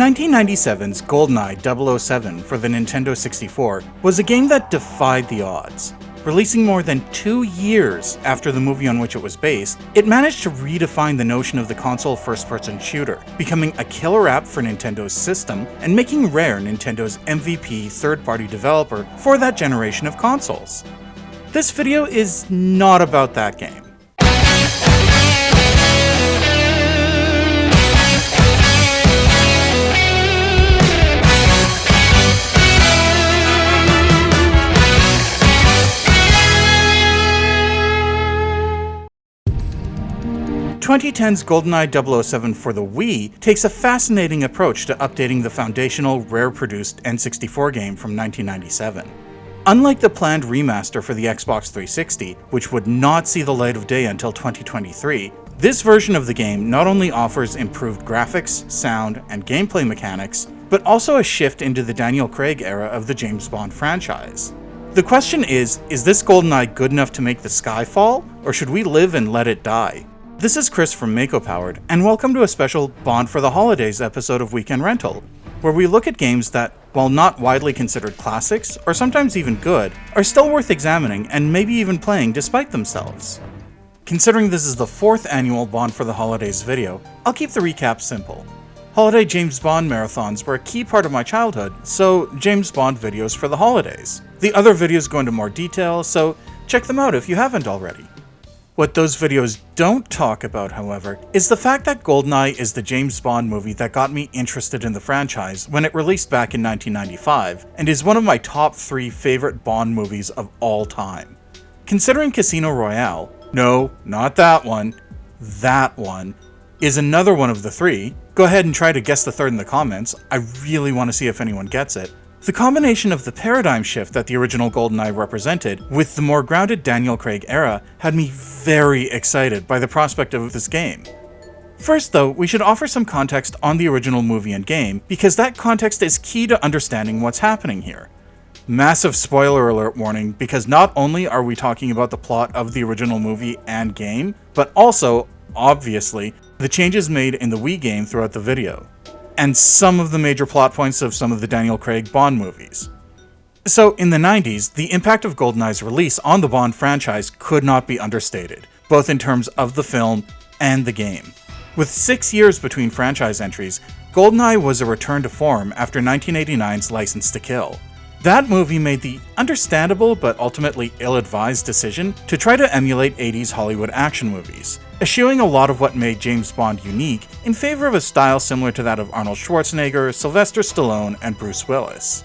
1997's GoldenEye 007 for the Nintendo 64 was a game that defied the odds. Releasing more than 2 years after the movie on which it was based, it managed to redefine the notion of the console first-person shooter, becoming a killer app for Nintendo's system and making Rare Nintendo's MVP third-party developer for that generation of consoles. This video is not about that game. "2010's GoldenEye 007 for the Wii takes a fascinating approach to updating the foundational Rare-produced N64 game from 1997. Unlike the planned remaster for the Xbox 360, which would not see the light of day until 2023, this version of the game not only offers improved graphics, sound, and gameplay mechanics, but also a shift into the Daniel Craig era of the James Bond franchise. The question is this GoldenEye good enough to make the sky fall, or should we live and let it die? This is Chris from Makopowered, and welcome to a special Bond for the Holidays episode of Weekend Rental, where we look at games that, while not widely considered classics, or sometimes even good, are still worth examining and maybe even playing despite themselves. Considering this is the 4th annual Bond for the Holidays video, I'll keep the recap simple. Holiday James Bond marathons were a key part of my childhood, so James Bond videos for the holidays. The other videos go into more detail, so check them out if you haven't already. What those videos don't talk about, however, is the fact that GoldenEye is the James Bond movie that got me interested in the franchise when it released back in 1995, and is one of my top 3 favorite Bond movies of all time. Considering Casino Royale, no, not that one, is another one of the 3, go ahead and try to guess the third in the comments, I really want to see if anyone gets it. The combination of the paradigm shift that the original GoldenEye represented with the more grounded Daniel Craig era had me very excited by the prospect of this game. First though, we should offer some context on the original movie and game, because that context is key to understanding what's happening here. Massive spoiler alert warning, because not only are we talking about the plot of the original movie and game, but also, obviously, the changes made in the Wii game throughout the video, and some of the major plot points of some of the Daniel Craig Bond movies. So, in the 90s, the impact of GoldenEye's release on the Bond franchise could not be understated, both in terms of the film and the game. With 6 years between franchise entries, GoldenEye was a return to form after 1989's License to Kill. That movie made the understandable but ultimately ill-advised decision to try to emulate 80s Hollywood action movies, eschewing a lot of what made James Bond unique in favor of a style similar to that of Arnold Schwarzenegger, Sylvester Stallone, and Bruce Willis.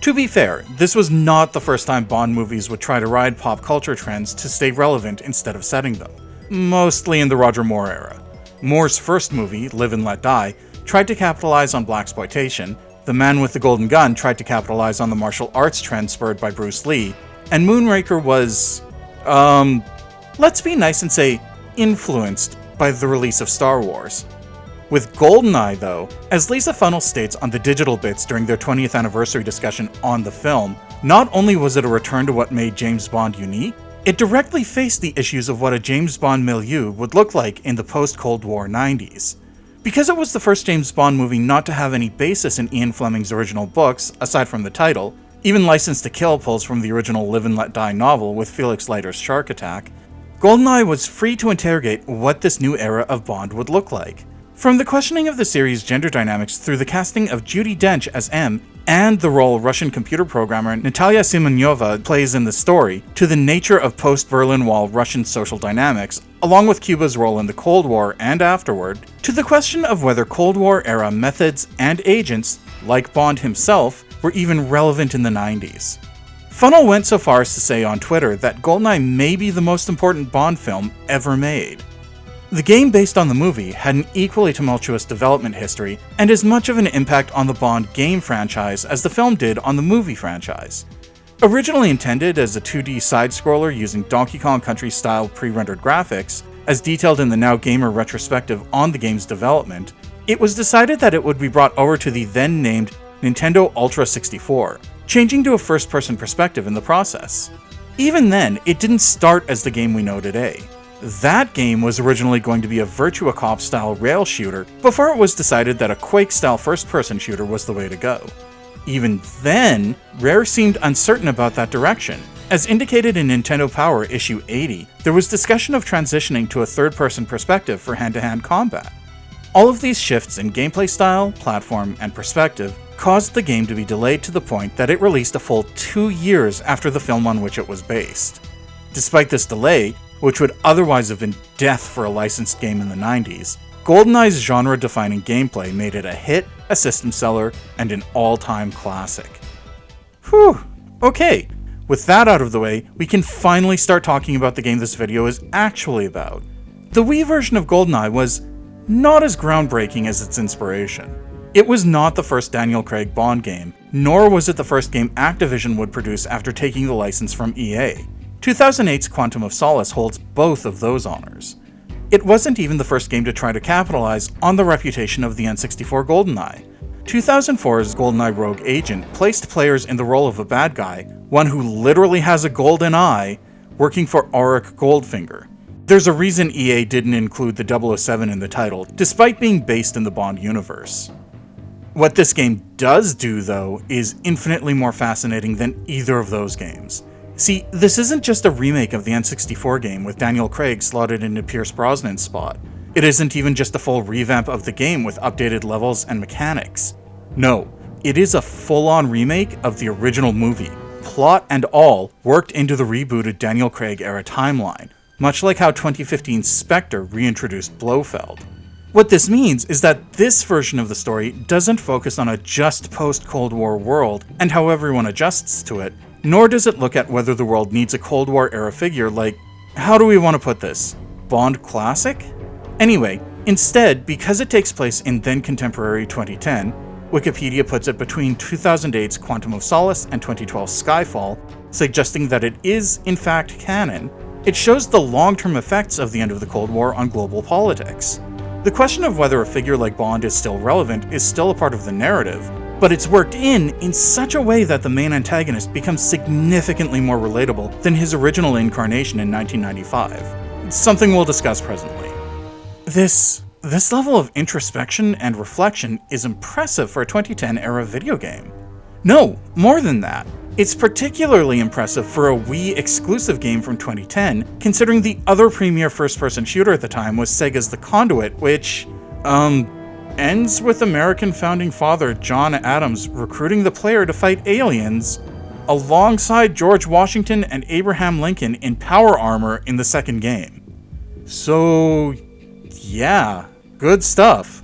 To be fair, this was not the first time Bond movies would try to ride pop culture trends to stay relevant instead of setting them, mostly in the Roger Moore era. Moore's first movie, Live and Let Die, tried to capitalize on blaxploitation, The Man with the Golden Gun tried to capitalize on the martial arts trend spurred by Bruce Lee, and Moonraker was, let's be nice and say, influenced by the release of Star Wars. With GoldenEye, though, as Lisa Funnell states on the Digital Bits during their 20th anniversary discussion on the film, not only was it a return to what made James Bond unique, it directly faced the issues of what a James Bond milieu would look like in the post-Cold War 90s. Because it was the first James Bond movie not to have any basis in Ian Fleming's original books, aside from the title, even License to Kill pulls from the original Live and Let Die novel with Felix Leiter's Shark Attack, GoldenEye was free to interrogate what this new era of Bond would look like. From the questioning of the series' gender dynamics through the casting of Judi Dench as M, and the role Russian computer programmer Natalia Simonova plays in the story, to the nature of post-Berlin Wall Russian social dynamics, along with Cuba's role in the Cold War and afterward, to the question of whether Cold War-era methods and agents, like Bond himself, were even relevant in the 90s. Funnell went so far as to say on Twitter that GoldenEye may be the most important Bond film ever made. The game based on the movie had an equally tumultuous development history and as much of an impact on the Bond game franchise as the film did on the movie franchise. Originally intended as a 2D side-scroller using Donkey Kong Country-style pre-rendered graphics, as detailed in the Now Gamer retrospective on the game's development, it was decided that it would be brought over to the then-named Nintendo Ultra 64, changing to a first-person perspective in the process. Even then, it didn't start as the game we know today. That game was originally going to be a Virtua Cop-style rail shooter before it was decided that a Quake-style first-person shooter was the way to go. Even then, Rare seemed uncertain about that direction. As indicated in Nintendo Power Issue 80, there was discussion of transitioning to a third-person perspective for hand-to-hand combat. All of these shifts in gameplay style, platform, and perspective caused the game to be delayed to the point that it released a full 2 years after the film on which it was based. Despite this delay, which would otherwise have been death for a licensed game in the 90s, GoldenEye's genre-defining gameplay made it a hit, a system seller, and an all-time classic. Whew, okay. With that out of the way, we can finally start talking about the game this video is actually about. The Wii version of GoldenEye was not as groundbreaking as its inspiration. It was not the first Daniel Craig Bond game, nor was it the first game Activision would produce after taking the license from EA. 2008's Quantum of Solace holds both of those honors. It wasn't even the first game to try to capitalize on the reputation of the N64 GoldenEye. 2004's GoldenEye Rogue Agent placed players in the role of a bad guy, one who literally has a golden eye, working for Auric Goldfinger. There's a reason EA didn't include the 007 in the title, despite being based in the Bond universe. What this game does do, though, is infinitely more fascinating than either of those games. See, this isn't just a remake of the N64 game with Daniel Craig slotted into Pierce Brosnan's spot. It isn't even just a full revamp of the game with updated levels and mechanics. No, it is a full-on remake of the original movie, plot and all worked into the rebooted Daniel Craig era timeline, much like how 2015's Spectre reintroduced Blofeld. What this means is that this version of the story doesn't focus on a just post-Cold War world and how everyone adjusts to it, nor does it look at whether the world needs a Cold War era figure like, how do we want to put this, Bond classic? Anyway, instead, because it takes place in then-contemporary 2010, Wikipedia puts it between 2008's Quantum of Solace and 2012's Skyfall, suggesting that it is, in fact, canon. It shows the long-term effects of the end of the Cold War on global politics. The question of whether a figure like Bond is still relevant is still a part of the narrative, but it's worked in such a way that the main antagonist becomes significantly more relatable than his original incarnation in 1995. It's something we'll discuss presently. This level of introspection and reflection is impressive for a 2010-era video game. No, more than that. It's particularly impressive for a Wii-exclusive game from 2010, considering the other premier first-person shooter at the time was Sega's The Conduit, which, ends with American founding father John Adams recruiting the player to fight aliens, alongside George Washington and Abraham Lincoln in power armor in the second game. So, yeah, good stuff.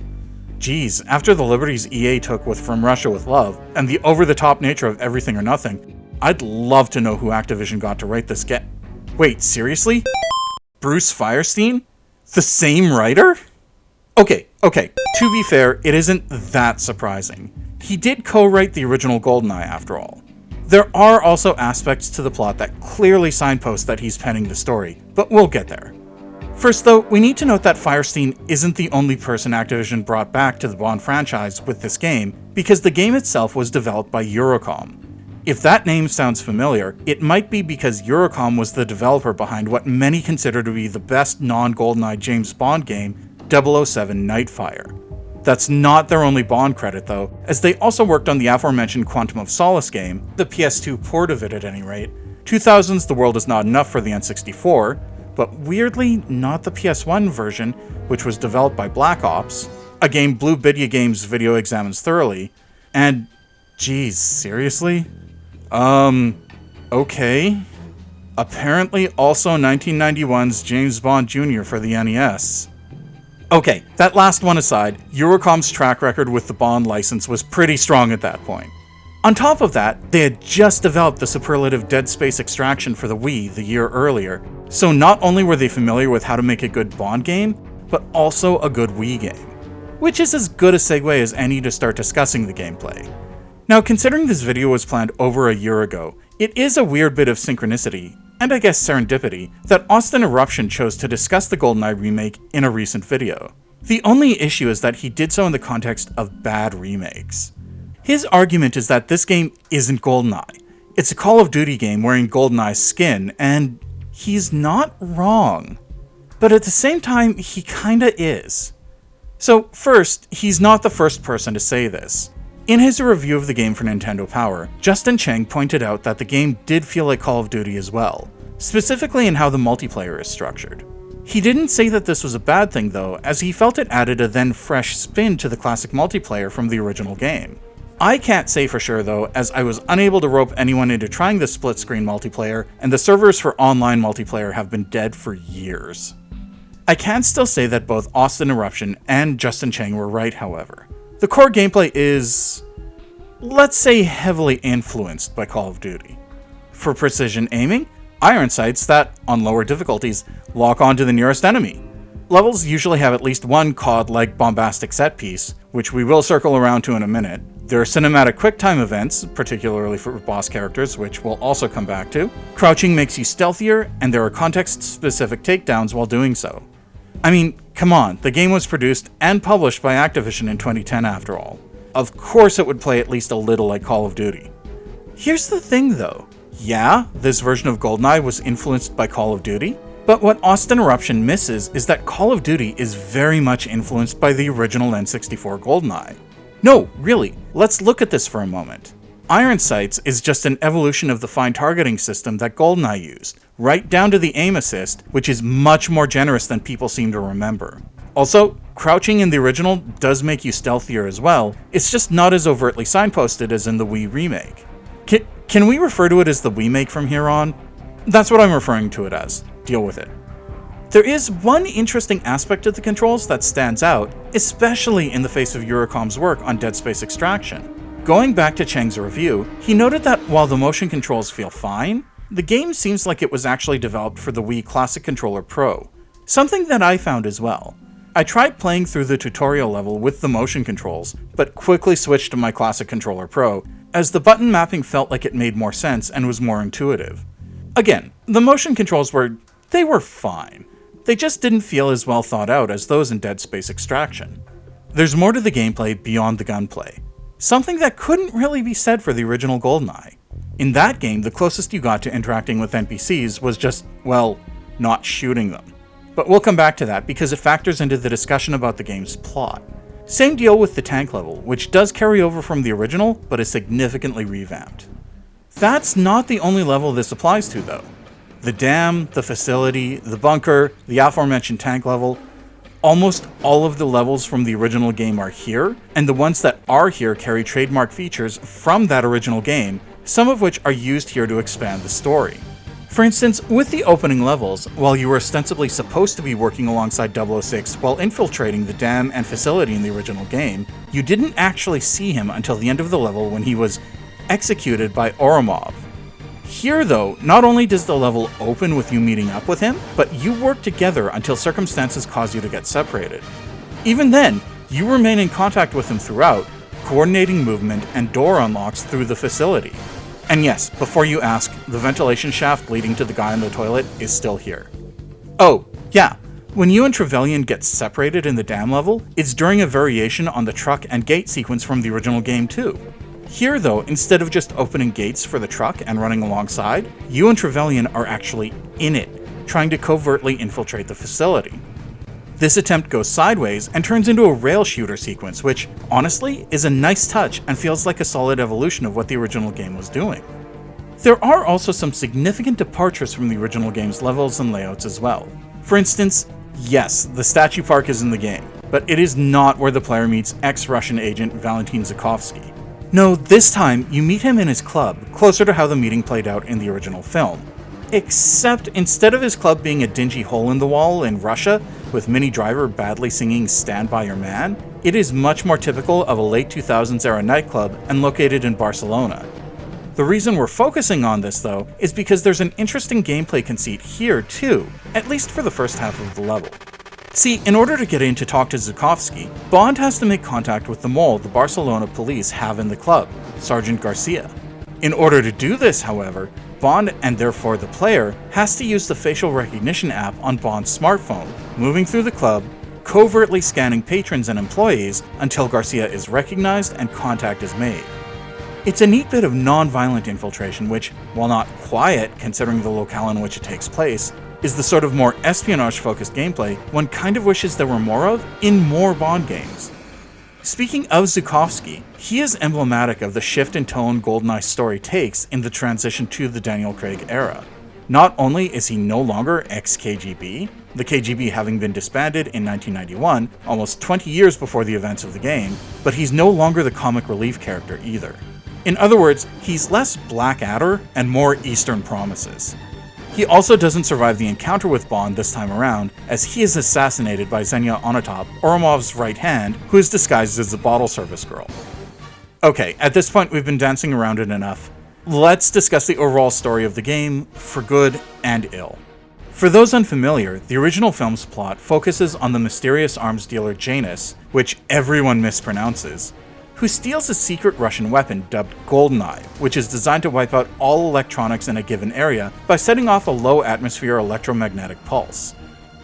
Geez, after the liberties EA took with From Russia with Love, and the over-the-top nature of Everything or Nothing, I'd love to know who Activision got to write this game. Wait, seriously? Bruce Firestein? The same writer? Okay, to be fair, it isn't that surprising. He did co-write the original GoldenEye after all. There are also aspects to the plot that clearly signpost that he's penning the story, but we'll get there. First though, we need to note that Firestein isn't the only person Activision brought back to the Bond franchise with this game, because the game itself was developed by Eurocom. If that name sounds familiar, it might be because Eurocom was the developer behind what many consider to be the best non-GoldenEye James Bond game, 007 Nightfire. That's not their only Bond credit though, as they also worked on the aforementioned Quantum of Solace game, the PS2 port of it at any rate, 2000's The World Is Not Enough for the N64, but weirdly not the PS1 version, which was developed by Black Ops, a game Blue Bidya Games video examines thoroughly, and geez, seriously? Okay. Apparently also 1991's James Bond Jr. for the NES. Okay, that last one aside, Eurocom's track record with the Bond license was pretty strong at that point. On top of that, they had just developed the superlative Dead Space Extraction for the Wii the year earlier, so not only were they familiar with how to make a good Bond game, but also a good Wii game. Which is as good a segue as any to start discussing the gameplay. Now, considering this video was planned over a year ago, it is a weird bit of synchronicity, and I guess serendipity, that Austin Eruption chose to discuss the GoldenEye remake in a recent video. The only issue is that he did so in the context of bad remakes. His argument is that this game isn't GoldenEye. It's a Call of Duty game wearing GoldenEye's skin, and he's not wrong. but at the same time, he kinda is. So first, he's not the first person to say this. In his review of the game for Nintendo Power, Justin Chang pointed out that the game did feel like Call of Duty as well, specifically in how the multiplayer is structured. He didn't say that this was a bad thing though, as he felt it added a then fresh spin to the classic multiplayer from the original game. I can't say for sure though, as I was unable to rope anyone into trying the split-screen multiplayer, and the servers for online multiplayer have been dead for years. I can still say that both Austin Eruption and Justin Chang were right, however. The core gameplay is, let's say, heavily influenced by Call of Duty. For precision aiming, iron sights that, on lower difficulties, lock onto the nearest enemy. Levels usually have at least one COD-like bombastic set piece, which we will circle around to in a minute. There are cinematic QuickTime events, particularly for boss characters, which we'll also come back to. Crouching makes you stealthier, and there are context-specific takedowns while doing so. I mean, come on, the game was produced and published by Activision in 2010 after all. Of course it would play at least a little like Call of Duty. Here's the thing though. Yeah, this version of GoldenEye was influenced by Call of Duty, but what Austin Eruption misses is that Call of Duty is very much influenced by the original N64 GoldenEye. No, really, let's look at this for a moment. Iron Sights is just an evolution of the fine targeting system that GoldenEye used, right down to the aim assist, which is much more generous than people seem to remember. Also, crouching in the original does make you stealthier as well, it's just not as overtly signposted as in the Wii remake. Can we refer to it as the Wii make from here on? That's what I'm referring to it as. Deal with it. There is one interesting aspect of the controls that stands out, especially in the face of Eurocom's work on Dead Space Extraction. Going back to Chang's review, he noted that while the motion controls feel fine, the game seems like it was actually developed for the Wii Classic Controller Pro, something that I found as well. I tried playing through the tutorial level with the motion controls, but quickly switched to my Classic Controller Pro, as the button mapping felt like it made more sense and was more intuitive. Again, the motion controls were fine. They just didn't feel as well thought out as those in Dead Space Extraction. There's more to the gameplay beyond the gunplay, something that couldn't really be said for the original GoldenEye. In that game, the closest you got to interacting with NPCs was just, well, not shooting them. But we'll come back to that because it factors into the discussion about the game's plot. Same deal with the tank level, which does carry over from the original, but is significantly revamped. That's not the only level this applies to though. The dam, the facility, the bunker, the aforementioned tank level, almost all of the levels from the original game are here, and the ones that are here carry trademark features from that original game, some of which are used here to expand the story. For instance, with the opening levels, while you were ostensibly supposed to be working alongside 006 while infiltrating the dam and facility in the original game, you didn't actually see him until the end of the level when he was executed by Oromov. Here though, not only does the level open with you meeting up with him, but you work together until circumstances cause you to get separated. Even then, you remain in contact with him throughout, coordinating movement and door unlocks through the facility. And yes, before you ask, the ventilation shaft leading to the guy in the toilet is still here. Oh, yeah, when you and Trevelyan get separated in the dam level, it's during a variation on the truck and gate sequence from the original game too. Here though, instead of just opening gates for the truck and running alongside, you and Trevelyan are actually in it, trying to covertly infiltrate the facility. This attempt goes sideways and turns into a rail shooter sequence, which, honestly, is a nice touch and feels like a solid evolution of what the original game was doing. There are also some significant departures from the original game's levels and layouts as well. For instance, yes, the statue park is in the game, but it is not where the player meets ex-Russian agent Valentin Zukovsky. No, this time you meet him in his club, closer to how the meeting played out in the original film. Except instead of his club being a dingy hole in the wall in Russia, with Minnie Driver badly singing Stand By Your Man, it is much more typical of a late 2000s era nightclub and located in Barcelona. The reason we're focusing on this though, is because there's an interesting gameplay conceit here too, at least for the first half of the level. See, in order to get in to talk to Zukovsky, Bond has to make contact with the mole the Barcelona police have in the club, Sergeant Garcia. In order to do this, however, Bond, and therefore the player, has to use the facial recognition app on Bond's smartphone, moving through the club, covertly scanning patrons and employees until Garcia is recognized and contact is made. It's a neat bit of non-violent infiltration which, while not quiet considering the locale in which it takes place, is the sort of more espionage-focused gameplay one kind of wishes there were more of in more Bond games. Speaking of Zukovsky, he is emblematic of the shift in tone GoldenEye's story takes in the transition to the Daniel Craig era. Not only is he no longer ex-KGB, the KGB having been disbanded in 1991, almost 20 years before the events of the game, but he's no longer the comic relief character either. In other words, he's less Blackadder and more Eastern Promises. He also doesn't survive the encounter with Bond this time around, as he is assassinated by Xenia Onatop, Oromov's right hand, who is disguised as a bottle service girl. Okay, at this point we've been dancing around it enough. Let's discuss the overall story of the game, for good and ill. For those unfamiliar, the original film's plot focuses on the mysterious arms dealer Janus, which everyone mispronounces, who steals a secret Russian weapon dubbed GoldenEye, which is designed to wipe out all electronics in a given area by setting off a low-atmosphere electromagnetic pulse.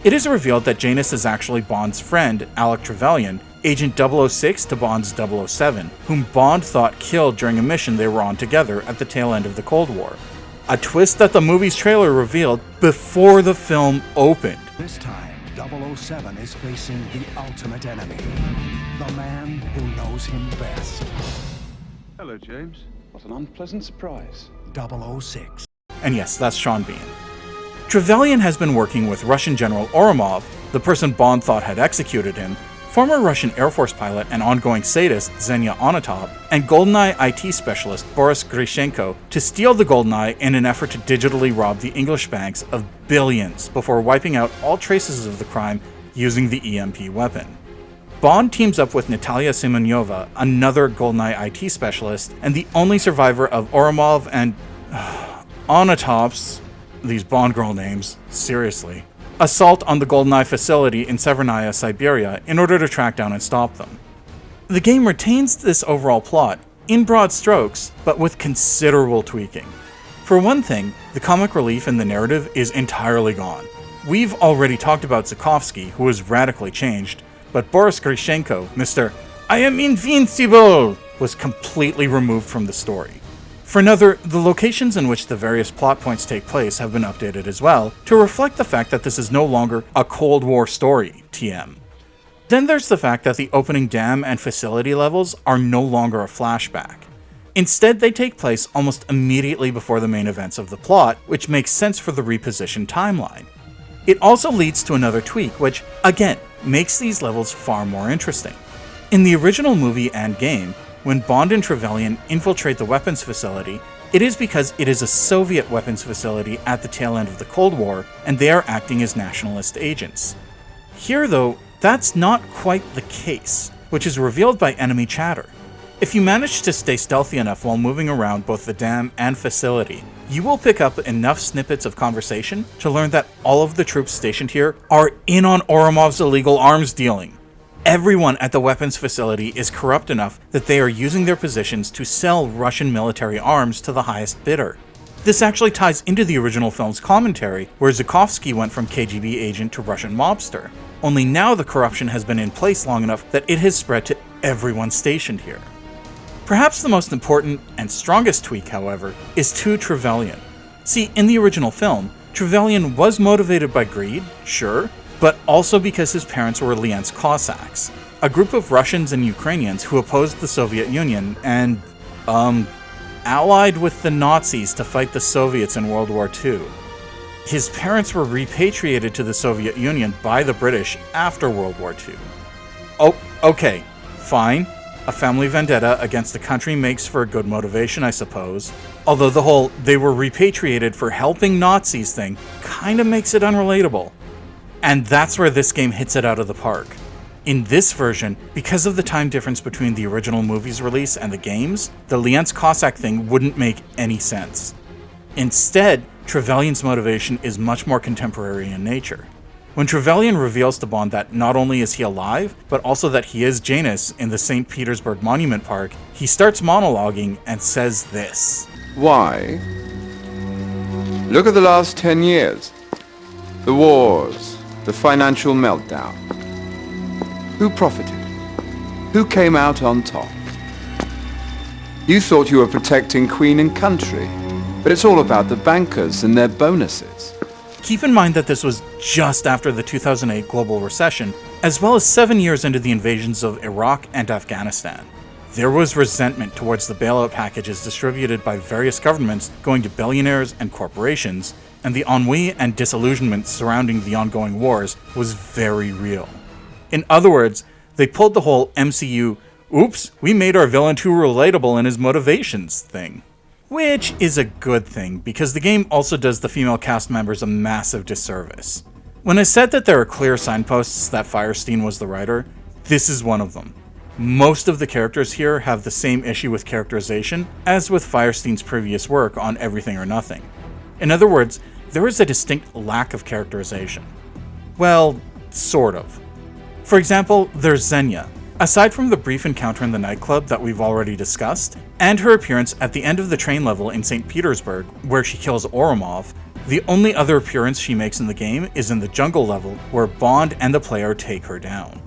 It is revealed that Janus is actually Bond's friend, Alec Trevelyan, Agent 006 to Bond's 007, whom Bond thought killed during a mission they were on together at the tail end of the Cold War. A twist that the movie's trailer revealed before the film opened. This time, 007 is facing the ultimate enemy, the man who knows him best. Hello, James. What an unpleasant surprise. 006. And yes, that's Sean Bean. Trevelyan has been working with Russian General Oromov, the person Bond thought had executed him, former Russian Air Force pilot and ongoing sadist Xenia Onatop, and GoldenEye IT specialist Boris Grishenko to steal the GoldenEye in an effort to digitally rob the English banks of billions before wiping out all traces of the crime using the EMP weapon. Bond teams up with Natalia Semyonova, another GoldenEye IT specialist, and the only survivor of Oromov and Onatop's, these Bond girl names, seriously, assault on the GoldenEye facility in Severnaya, Siberia, in order to track down and stop them. The game retains this overall plot, in broad strokes, but with considerable tweaking. For one thing, the comic relief in the narrative is entirely gone. We've already talked about Zukovsky, who was radically changed, but Boris Grishenko, Mr. I am invincible, was completely removed from the story. For another, the locations in which the various plot points take place have been updated as well, to reflect the fact that this is no longer a Cold War story, TM. Then there's the fact that the opening dam and facility levels are no longer a flashback. Instead, they take place almost immediately before the main events of the plot, which makes sense for the repositioned timeline. It also leads to another tweak, which, again, makes these levels far more interesting. In the original movie and game, when Bond and Trevelyan infiltrate the weapons facility, it is because it is a Soviet weapons facility at the tail end of the Cold War, and they are acting as nationalist agents. Here, though, that's not quite the case, which is revealed by enemy chatter. If you manage to stay stealthy enough while moving around both the dam and facility, you will pick up enough snippets of conversation to learn that all of the troops stationed here are in on Oromov's illegal arms dealing. Everyone at the weapons facility is corrupt enough that they are using their positions to sell Russian military arms to the highest bidder. This actually ties into the original film's commentary, where Zukovsky went from KGB agent to Russian mobster. Only now the corruption has been in place long enough that it has spread to everyone stationed here. Perhaps the most important and strongest tweak, however, is to Trevelyan. See, in the original film, Trevelyan was motivated by greed, sure, but also because his parents were Lienz Cossacks, a group of Russians and Ukrainians who opposed the Soviet Union and, allied with the Nazis to fight the Soviets in World War II. His parents were repatriated to the Soviet Union by the British after World War II. Oh, okay, fine. A family vendetta against the country makes for a good motivation, I suppose. Although the whole "they were repatriated for helping Nazis" thing kinda makes it unrelatable. And that's where this game hits it out of the park. In this version, because of the time difference between the original movie's release and the game's, the Lienz Cossack thing wouldn't make any sense. Instead, Trevelyan's motivation is much more contemporary in nature. When Trevelyan reveals to Bond that not only is he alive, but also that he is Janus in the St. Petersburg Monument Park, he starts monologuing and says this. Why? Look at the last 10 years. The wars, the financial meltdown. Who profited? Who came out on top? You thought you were protecting Queen and country, but it's all about the bankers and their bonuses. Keep in mind that this was just after the 2008 global recession, as well as 7 years into the invasions of Iraq and Afghanistan. There was resentment towards the bailout packages distributed by various governments going to billionaires and corporations, and the ennui and disillusionment surrounding the ongoing wars was very real. In other words, they pulled the whole MCU, oops, we made our villain too relatable in his motivations thing. Which is a good thing, because the game also does the female cast members a massive disservice. When I said that there are clear signposts that Firestein was the writer, this is one of them. Most of the characters here have the same issue with characterization as with Firestein's previous work on Everything or Nothing. In other words, there is a distinct lack of characterization. Well, sort of. For example, there's Xenia. Aside from the brief encounter in the nightclub that we've already discussed, and her appearance at the end of the train level in St. Petersburg, where she kills Oromov, the only other appearance she makes in the game is in the jungle level, where Bond and the player take her down.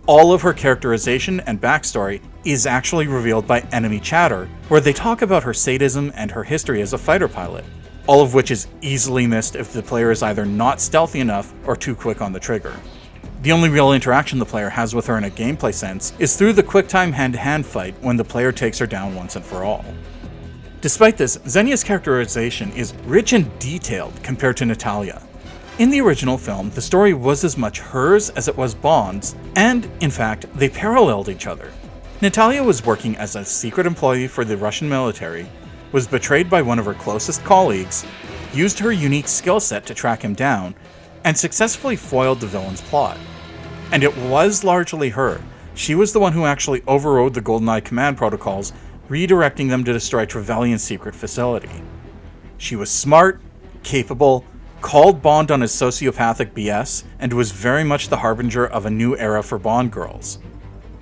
All of her characterization and backstory is actually revealed by enemy chatter, where they talk about her sadism and her history as a fighter pilot, all of which is easily missed if the player is either not stealthy enough or too quick on the trigger. The only real interaction the player has with her in a gameplay sense is through the quick-time hand-to-hand fight when the player takes her down once and for all. Despite this, Xenia's characterization is rich and detailed compared to Natalia. In the original film, the story was as much hers as it was Bond's, and, in fact, they paralleled each other. Natalia was working as a secret employee for the Russian military, was betrayed by one of her closest colleagues, used her unique skill set to track him down, and successfully foiled the villain's plot. And it was largely her. She was the one who actually overrode the GoldenEye command protocols, redirecting them to destroy Trevelyan's secret facility. She was smart, capable, called Bond on his sociopathic BS, and was very much the harbinger of a new era for Bond girls.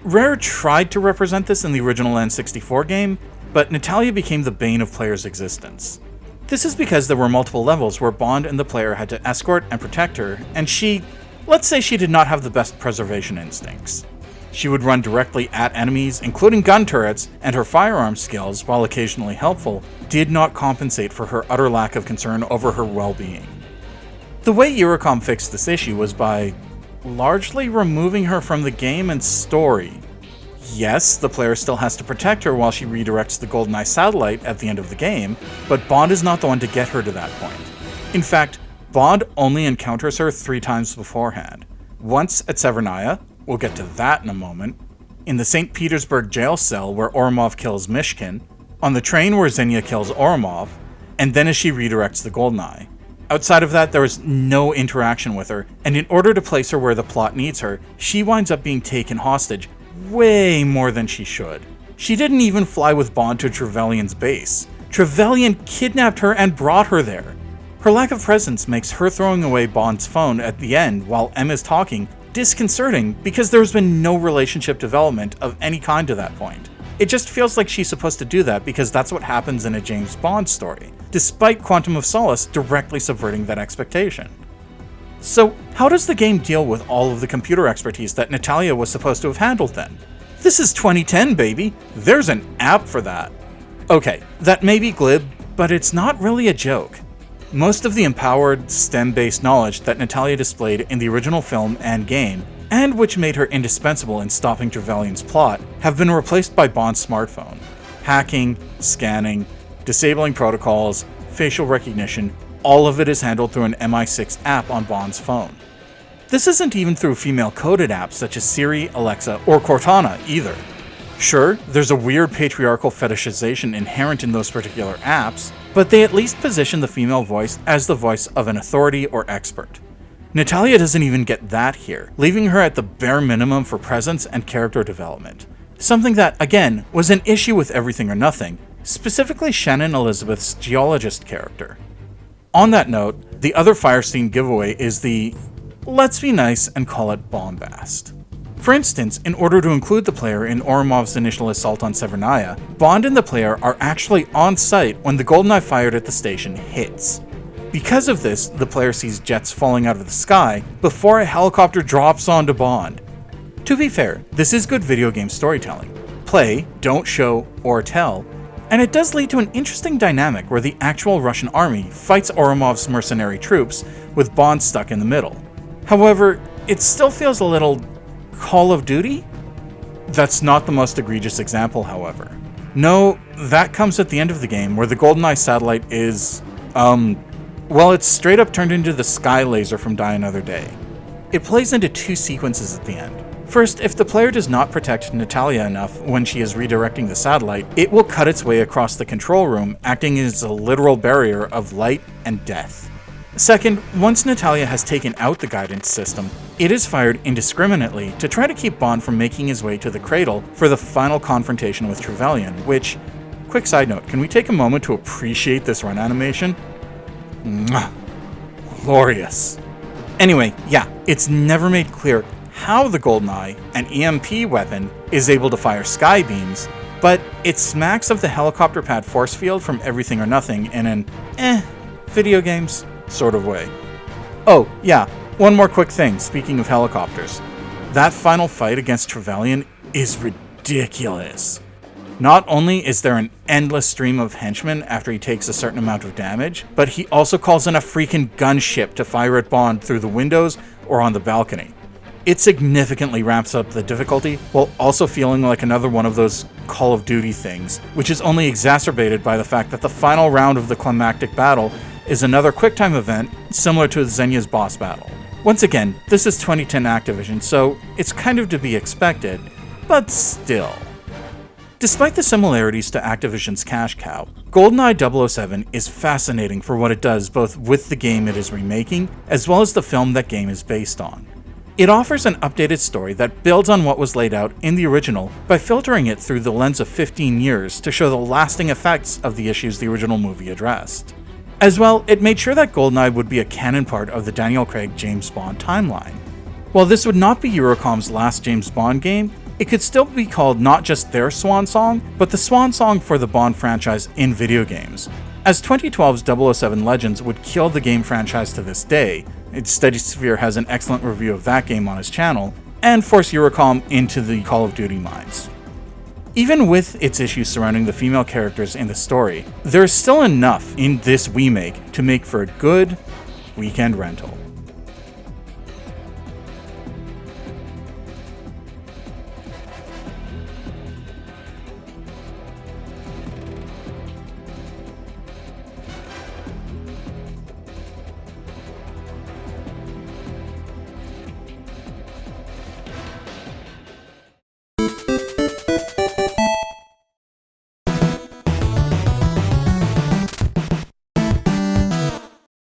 Rare tried to represent this in the original N64 game, but Natalia became the bane of players' existence. This is because there were multiple levels where Bond and the player had to escort and protect her, and let's say she did not have the best preservation instincts. She would run directly at enemies, including gun turrets, and her firearm skills, while occasionally helpful, did not compensate for her utter lack of concern over her well-being. The way Eurocom fixed this issue was by largely removing her from the game and story. Yes, the player still has to protect her while she redirects the GoldenEye satellite at the end of the game, but Bond is not the one to get her to that point. In fact, Bond only encounters her 3 times beforehand. Once at Severnaya, we'll get to that in a moment, in the St. Petersburg jail cell where Oromov kills Mishkin, on the train where Xenia kills Oromov, and then as she redirects the GoldenEye. Outside of that, there is no interaction with her, and in order to place her where the plot needs her, she winds up being taken hostage way more than she should. She didn't even fly with Bond to Trevelyan's base. Trevelyan kidnapped her and brought her there. Her lack of presence makes her throwing away Bond's phone at the end while M is talking disconcerting because there's been no relationship development of any kind to that point. It just feels like she's supposed to do that because that's what happens in a James Bond story, despite Quantum of Solace directly subverting that expectation. So, how does the game deal with all of the computer expertise that Natalia was supposed to have handled then? This is 2010, baby! There's an app for that! Okay, that may be glib, but it's not really a joke. Most of the empowered, STEM-based knowledge that Natalia displayed in the original film and game, and which made her indispensable in stopping Trevelyan's plot, have been replaced by Bond's smartphone. Hacking, scanning, disabling protocols, facial recognition, all of it is handled through an MI6 app on Bond's phone. This isn't even through female-coded apps such as Siri, Alexa, or Cortana either. Sure, there's a weird patriarchal fetishization inherent in those particular apps, but they at least position the female voice as the voice of an authority or expert. Natalia doesn't even get that here, leaving her at the bare minimum for presence and character development. Something that, again, was an issue with Everything or Nothing, specifically Shannon Elizabeth's geologist character. On that note, the other Firestein giveaway is the, let's be nice and call it bombast. For instance, in order to include the player in Oromov's initial assault on Severnaya, Bond and the player are actually on site when the GoldenEye fired at the station hits. Because of this, the player sees jets falling out of the sky before a helicopter drops onto Bond. To be fair, this is good video game storytelling. Play, don't show, or tell, And it does lead to an interesting dynamic where the actual Russian army fights Oromov's mercenary troops with Bond stuck in the middle. However, it still feels a little Call of Duty? That's not the most egregious example, however. No, that comes at the end of the game where the GoldenEye satellite is, well, it's straight up turned into the sky laser from Die Another Day. It plays into two sequences at the end. First, if the player does not protect Natalia enough when she is redirecting the satellite, it will cut its way across the control room, acting as a literal barrier of light and death. Second, once Natalia has taken out the guidance system, it is fired indiscriminately to try to keep Bond from making his way to the cradle for the final confrontation with Trevelyan, which, quick side note, can we take a moment to appreciate this run animation? Mwah. Glorious. Anyway, yeah, it's never made clear how the GoldenEye, an EMP weapon, is able to fire sky beams, but it smacks of the helicopter pad force field from Everything or Nothing in an video games sort of way. Oh, yeah, one more quick thing, speaking of helicopters. That final fight against Trevelyan is ridiculous. Not only is there an endless stream of henchmen after he takes a certain amount of damage, but he also calls in a freaking gunship to fire at Bond through the windows or on the balcony. It significantly ramps up the difficulty while also feeling like another one of those Call of Duty things, which is only exacerbated by the fact that the final round of the climactic battle is another QuickTime event similar to Xenia's boss battle. Once again, this is 2010 Activision, so it's kind of to be expected, but still. Despite the similarities to Activision's cash cow, GoldenEye 007 is fascinating for what it does both with the game it is remaking, as well as the film that game is based on. It offers an updated story that builds on what was laid out in the original by filtering it through the lens of 15 years to show the lasting effects of the issues the original movie addressed. As well, it made sure that GoldenEye would be a canon part of the Daniel Craig James Bond timeline. While this would not be Eurocom's last James Bond game, it could still be called not just their swan song, but the swan song for the Bond franchise in video games, as 2012's 007 Legends would kill the game franchise to this day. Steady Sphere has an excellent review of that game on his channel, and force Eurocom into the Call of Duty mines. Even with its issues surrounding the female characters in the story, there is still enough in this remake to make for a good weekend rental.